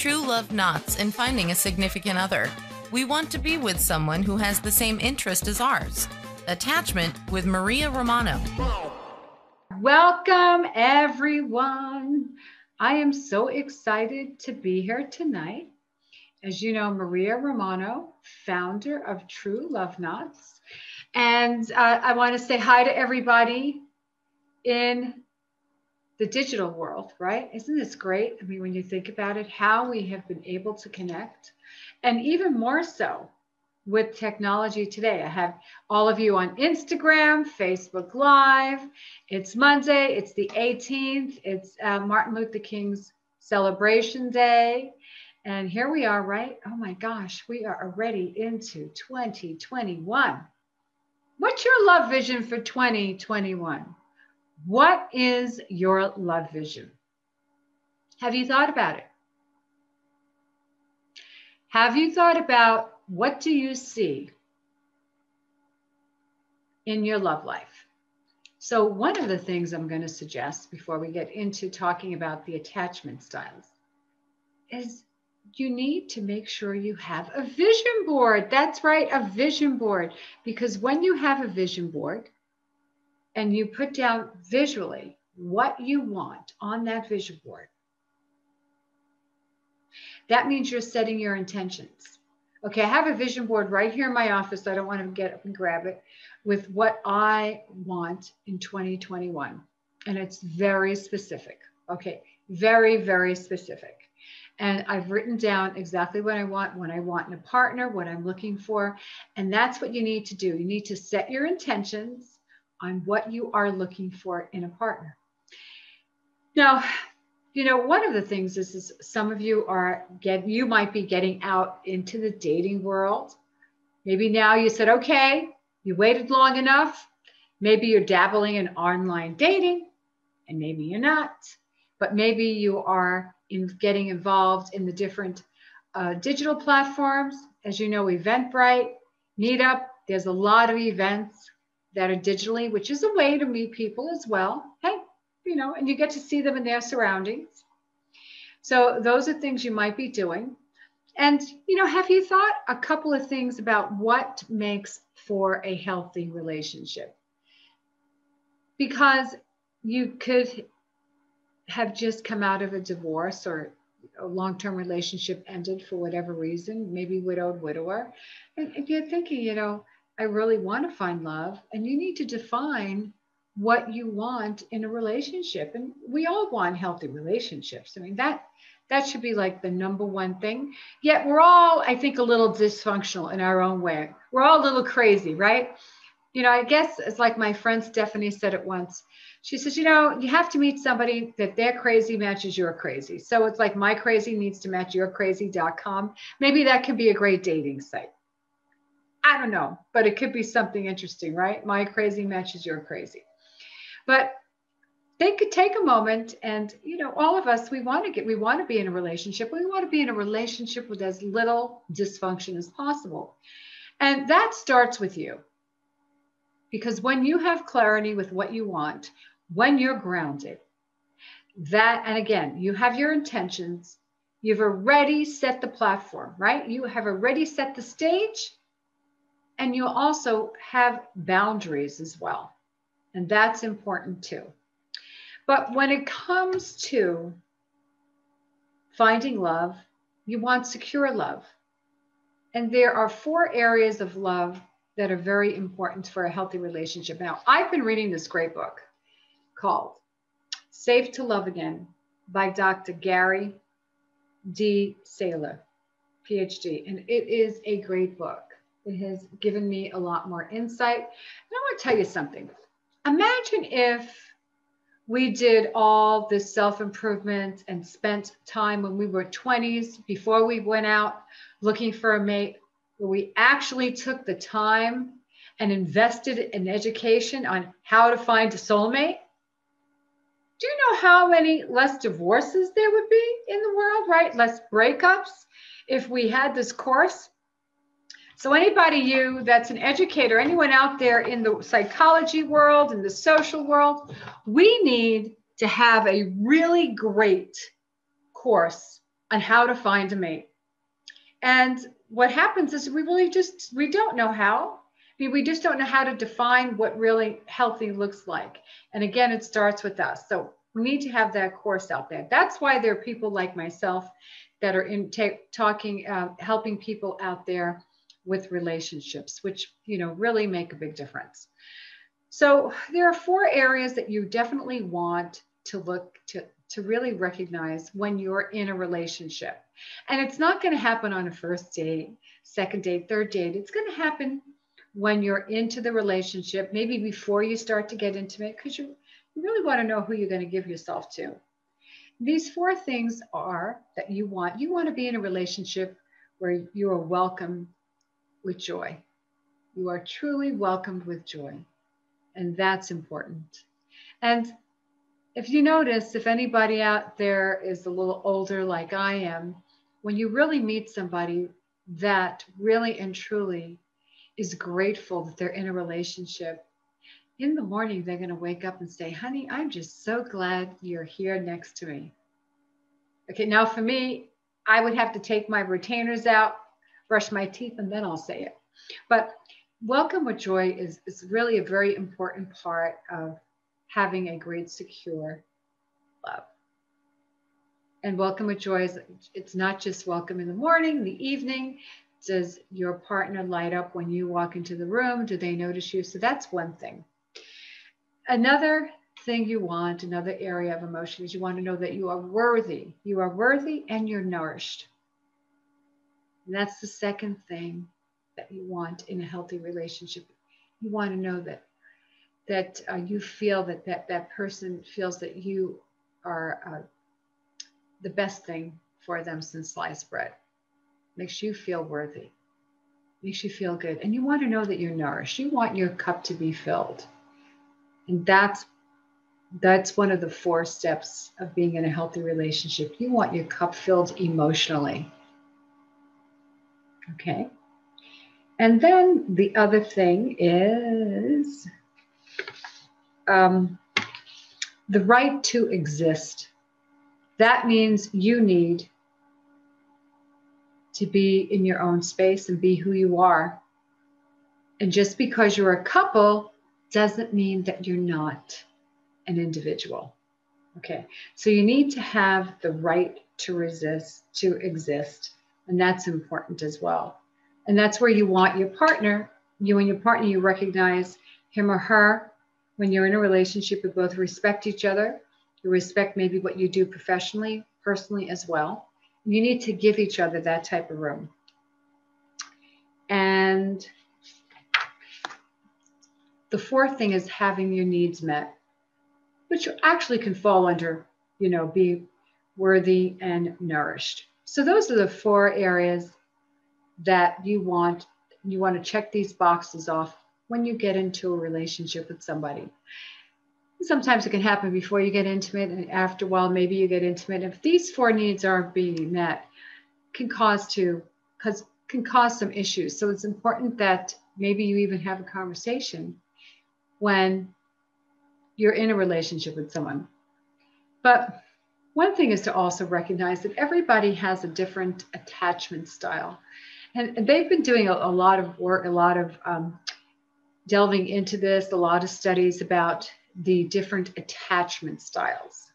true love knots in finding a significant other. We want to be with someone who has the same interest as ours. Attachment with Maria Romano. Welcome, everyone. I am so excited to be here tonight. As you know, Maria Romano, founder of True Love Knots. And I want to say hi to everybody in the digital world, right? Isn't this great? I mean, when you think about it, how we have been able to connect, and even more so with technology today. I have all of you on Instagram, Facebook Live. It's Monday, it's the 18th. It's Martin Luther King's celebration day. And here we are, right? Oh my gosh, we are already into 2021. What's your love vision for 2021? What is your love vision? Have you thought about it? Have you thought about what do you see in your love life? So one of the things I'm going to suggest before we get into talking about the attachment styles is you need to make sure you have a vision board. That's right, a vision board. Because when you have a vision board and you put down visually what you want on that vision board, that means you're setting your intentions. Okay, I have a vision board right here in my office. I don't want to get up and grab it, with what I want in 2021. And it's very specific. Okay, very, very specific. And I've written down exactly what I want in a partner, what I'm looking for. And that's what you need to do. You need to set your intentions on what you are looking for in a partner. Now, you know, one of the things is some of you you might be getting out into the dating world. Maybe now you said, okay, you waited long enough. Maybe you're dabbling in online dating, and maybe you're not. But maybe you are getting involved in the different digital platforms. As you know, Eventbrite, Meetup, there's a lot of events that are digitally, which is a way to meet people as well. Hey, you know, and you get to see them in their surroundings. So those are things you might be doing. And, you know, have you thought a couple of things about what makes for a healthy relationship? Because you could have just come out of a divorce, or a long-term relationship ended for whatever reason, maybe widowed, widower. And you're thinking, you know, I really want to find love. And you need to define what you want in a relationship. And we all want healthy relationships. I mean, that should be like the number one thing. Yet we're all, I think, a little dysfunctional in our own way. We're all a little crazy, right? You know, I guess it's like my friend Stephanie said it once. She says, you know, you have to meet somebody that their crazy matches your crazy. So it's like my crazy needs to match your crazy.com. Maybe that could be a great dating site. I don't know, but it could be something interesting, right? My crazy matches your crazy. But they could take a moment, and, you know, all of us, we want to be in a relationship. We want to be in a relationship with as little dysfunction as possible. And that starts with you. Because when you have clarity with what you want, when you're grounded, and again, you have your intentions, you've already set the platform, right? You have already set the stage, and you also have boundaries as well. And that's important too. But when it comes to finding love, you want secure love. And there are 4 areas of love that are very important for a healthy relationship. Now, I've been reading this great book called Safe to Love Again by Dr. Gary D. Saylor, PhD. And it is a great book. It has given me a lot more insight. And I want to tell you something. Imagine if we did all this self-improvement and spent time when we were 20s, before we went out looking for a mate, where we actually took the time and invested in education on how to find a soulmate. Do you know how many less divorces there would be in the world, right? Less breakups if we had this course. So anybody that's an educator, anyone out there in the psychology world, in the social world, we need to have a really great course on how to find a mate. And what happens is we don't know how. I mean, we just don't know how to define what really healthy looks like. And again, it starts with us. So we need to have that course out there. That's why there are people like myself that are in talking, helping people out there with relationships, which, really make a big difference. So there are 4 areas that you definitely want to look to really recognize when you're in a relationship. And it's not going to happen on a first date, second date, third date. It's going to happen when you're into the relationship, maybe before you start to get intimate, because you really want to know who you're going to give yourself to. These 4 things are that you want to be in a relationship where you are welcomed with joy. You are truly welcomed with joy. And that's important. And if you notice, if anybody out there is a little older like I am, when you really meet somebody that really and truly is grateful that they're in a relationship, in the morning, they're going to wake up and say, honey, I'm just so glad you're here next to me. Okay, now for me, I would have to take my retainers out, brush my teeth, and then I'll say it. But welcome with joy is really a very important part of having a great, secure love. And welcome with joy is, it's not just welcome in the morning, the evening. Does your partner light up when you walk into the room? Do they notice you? So that's one thing. Another thing you want, another area of emotion, is you want to know that you are worthy. You are worthy and you're nourished. And that's the second thing that you want in a healthy relationship. You want to know that you feel that person feels that you are the best thing for them since sliced bread. Makes you feel worthy, makes you feel good. And you want to know that you're nourished. You want your cup to be filled. And that's one of the 4 steps of being in a healthy relationship. You want your cup filled emotionally. Okay. And then the other thing is the right to exist. That means you need to be in your own space and be who you are. And just because you're a couple doesn't mean that you're not an individual. Okay, so you need to have the right to exist, and that's important as well. And that's where you want your partner, you and your partner, you recognize him or her. When you're in a relationship, you both respect each other. You respect maybe what you do professionally, personally as well. You need to give each other that type of room. And the 4th thing is having your needs met, which actually can fall under, be worthy and nourished. So those are the 4 areas that you want to check these boxes off when you get into a relationship with somebody. Sometimes it can happen before you get intimate, and after a while, maybe you get intimate. If these 4 needs aren't being met, can cause some issues. So it's important that maybe you even have a conversation when you're in a relationship with someone. But one thing is to also recognize that everybody has a different attachment style. And they've been doing a lot of work, a lot of delving into this, a lot of studies about the different attachment styles.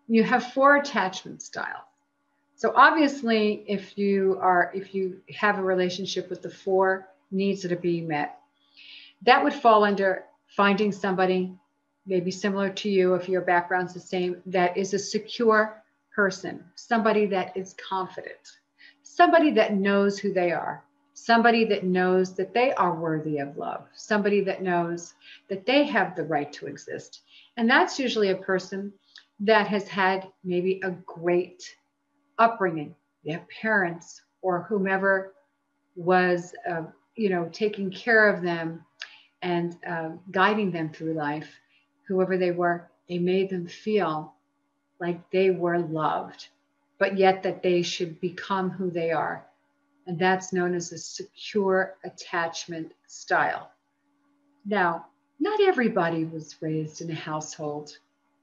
You have 4 attachment styles. So obviously, if you have a relationship with the 4 needs that are being met, that would fall under finding somebody maybe similar to you, if your background's the same, that is a secure person, somebody that is confident, somebody that knows who they are, somebody that knows that they are worthy of love, somebody that knows that they have the right to exist. And that's usually a person that has had maybe a great upbringing. Their parents or whomever was, taking care of them and guiding them through life, whoever they were, they made them feel like they were loved, but yet that they should become who they are. And that's known as a secure attachment style. Now, not everybody was raised in a household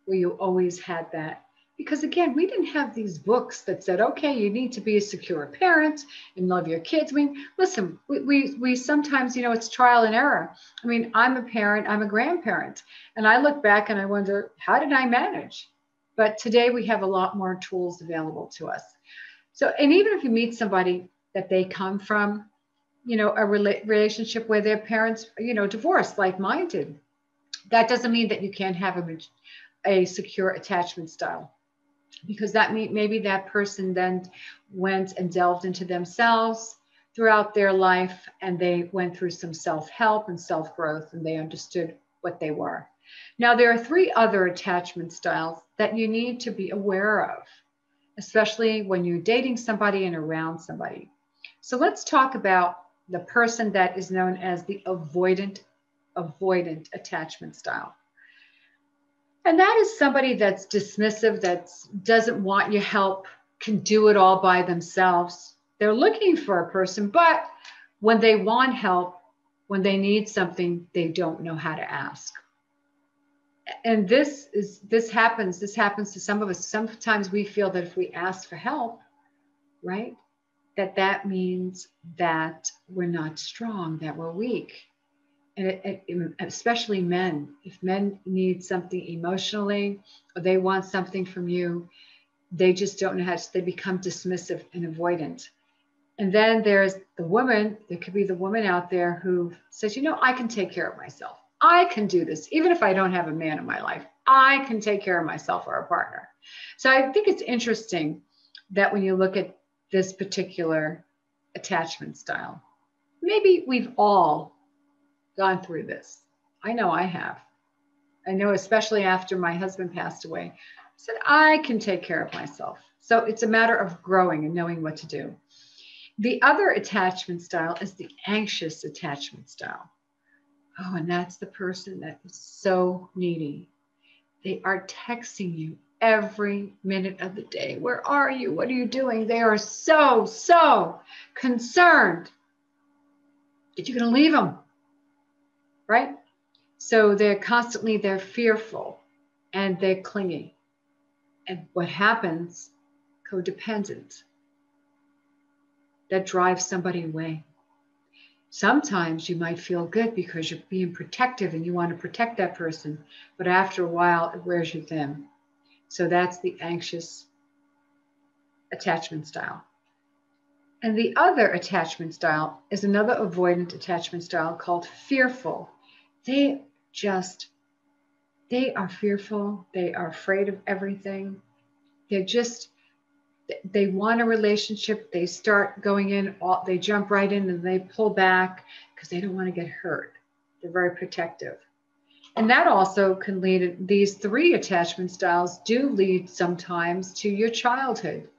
where you always had that. Because again, we didn't have these books that said, okay, you need to be a secure parent and love your kids. I mean, listen, we sometimes, it's trial and error. I mean, I'm a parent, I'm a grandparent, and I look back and I wonder, how did I manage? But today we have a lot more tools available to us. So, and even if you meet somebody that they come from, a relationship where their parents, divorced like mine did, that doesn't mean that you can't have a secure attachment style, because that maybe that person then went and delved into themselves throughout their life, and they went through some self-help and self-growth, and they understood what they were. Now, there are 3 other attachment styles that you need to be aware of, especially when you're dating somebody and around somebody. So let's talk about the person that is known as the avoidant attachment style. And that is somebody that's dismissive, that doesn't want your help, can do it all by themselves. They're looking for a person, but when they want help, when they need something, they don't know how to ask. And this happens to some of us. Sometimes we feel that if we ask for help, right, that means that we're not strong, that we're weak. And especially men, if men need something emotionally, or they want something from you, they just don't know how to, they become dismissive and avoidant. And then there's the woman, there could be the woman out there who says, I can take care of myself. I can do this. Even if I don't have a man in my life, I can take care of myself or a partner. So I think it's interesting that when you look at this particular attachment style, maybe we've all gone through this. I know I have. I know, especially after my husband passed away, I said, I can take care of myself. So it's a matter of growing and knowing what to do. The other attachment style is the anxious attachment style. Oh, and that's the person that is so needy. They are texting you every minute of the day. Where are you? What are you doing? They are so concerned that you're going to leave them. Right? So they're fearful and they're clingy. And what happens? Codependent. That drives somebody away. Sometimes you might feel good because you're being protective and you want to protect that person, but after a while it wears you thin. So that's the anxious attachment style. And the other attachment style is another avoidant attachment style called fearful. They are fearful. They are afraid of everything. They want a relationship. They start going in, they jump right in and they pull back because they don't want to get hurt. They're very protective. And that also can lead, these 3 attachment styles do lead sometimes to your childhood.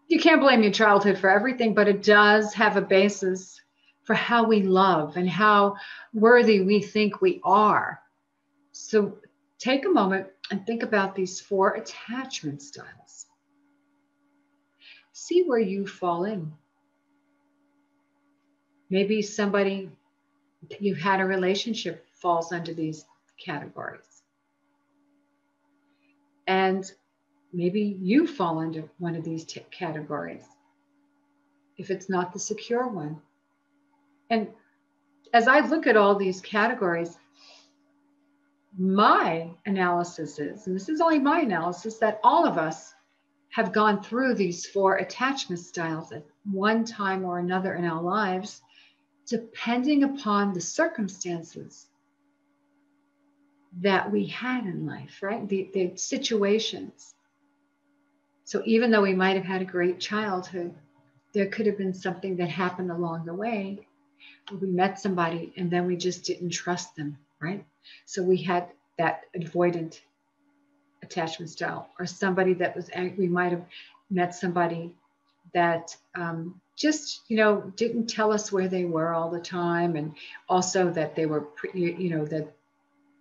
You can't blame your childhood for everything, but it does have a basis for how we love and how worthy we think we are. So take a moment and think about these 4 attachment styles. See where you fall in. Maybe somebody that you've had a relationship falls under these categories. And maybe you fall under one of these categories, if it's not the secure one. And as I look at all these categories, my analysis is, and this is only my analysis, that all of us have gone through these 4 attachment styles at one time or another in our lives, depending upon the circumstances that we had in life, right? The situations. So even though we might have had a great childhood, there could have been something that happened along the way where we met somebody and then we just didn't trust them, right? So we had that avoidant attachment style, or somebody that was angry. We might have met somebody that just, didn't tell us where they were all the time. And also that they were, that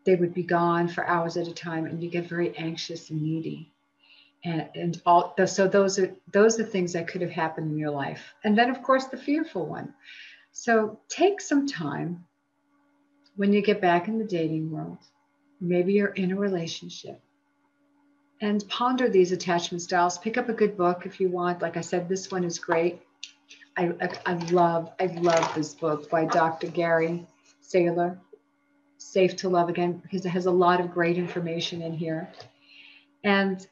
they would be gone for hours at a time, and you get very anxious and needy. And all, so those are things that could have happened in your life. And then of course the fearful one. So take some time when you get back in the dating world, maybe you're in a relationship, and ponder these attachment styles. Pick up a good book if you want. Like I said, this one is great. I love this book by Dr. Gary Saylor, Safe to Love Again, because it has a lot of great information in here. And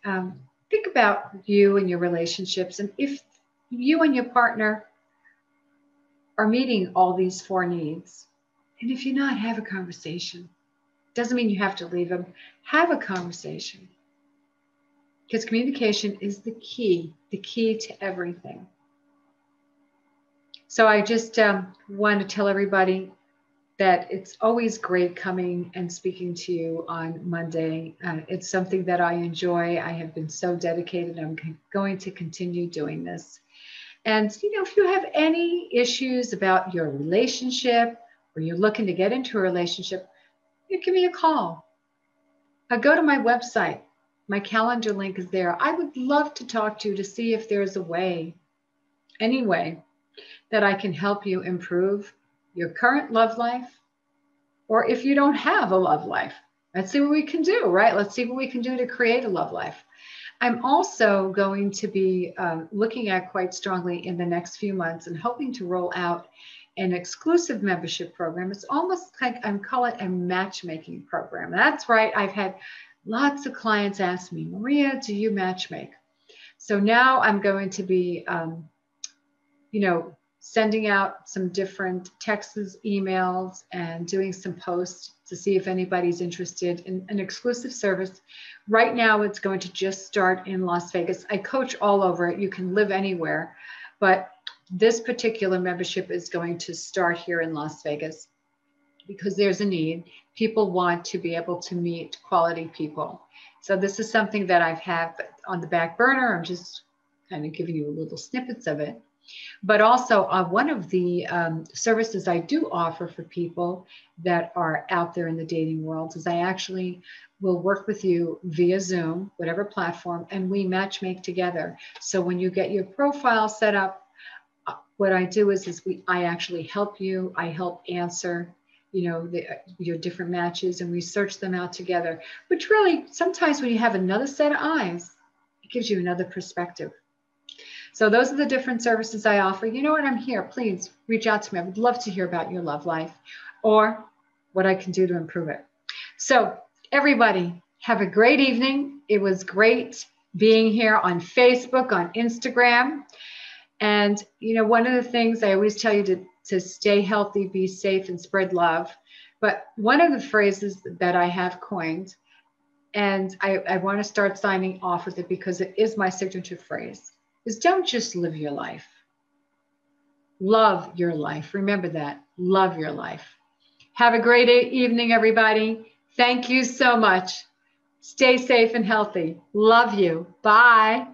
think about you and your relationships. And if you and your partner are meeting all these 4 needs, and if you're not, have a conversation. Doesn't mean you have to leave them. Have a conversation. Because communication is the key to everything. So I just want to tell everybody that it's always great coming and speaking to you on Monday. It's something that I enjoy. I have been so dedicated. I'm going to continue doing this. And, if you have any issues about your relationship or you're looking to get into a relationship, you give me a call. Go to my website. My calendar link is there. I would love to talk to you to see if there's a way, any way, that I can help you improve your current love life, or if you don't have a love life. Let's see what we can do, right? Let's see what we can do to create a love life. I'm also going to be looking at quite strongly in the next few months and hoping to roll out an exclusive membership program. It's almost like I'm calling it a matchmaking program. That's right. I've had lots of clients ask me, Maria, do you matchmake? So now I'm going to be, sending out some different texts, emails, and doing some posts to see if anybody's interested in an exclusive service. Right now, it's going to just start in Las Vegas. I coach all over it. You can live anywhere, but this particular membership is going to start here in Las Vegas because there's a need. People want to be able to meet quality people. So this is something that I've had on the back burner. I'm just kind of giving you little snippets of it. But also one of the services I do offer for people that are out there in the dating world is I actually will work with you via Zoom, whatever platform, and we matchmake together. So when you get your profile set up, what I do is I actually help you. I help answer, your different matches, and we search them out together. Which really, sometimes when you have another set of eyes, it gives you another perspective. So those are the different services I offer. You know what? I'm here. Please reach out to me. I would love to hear about your love life or what I can do to improve it. So everybody, have a great evening. It was great being here on Facebook, on Instagram. And, one of the things I always tell you to stay healthy, be safe, and spread love. But one of the phrases that I have coined, and I want to start signing off with it because it is my signature phrase, is don't just live your life. Love your life. Remember that. Love your life. Have a great evening, everybody. Thank you so much. Stay safe and healthy. Love you. Bye.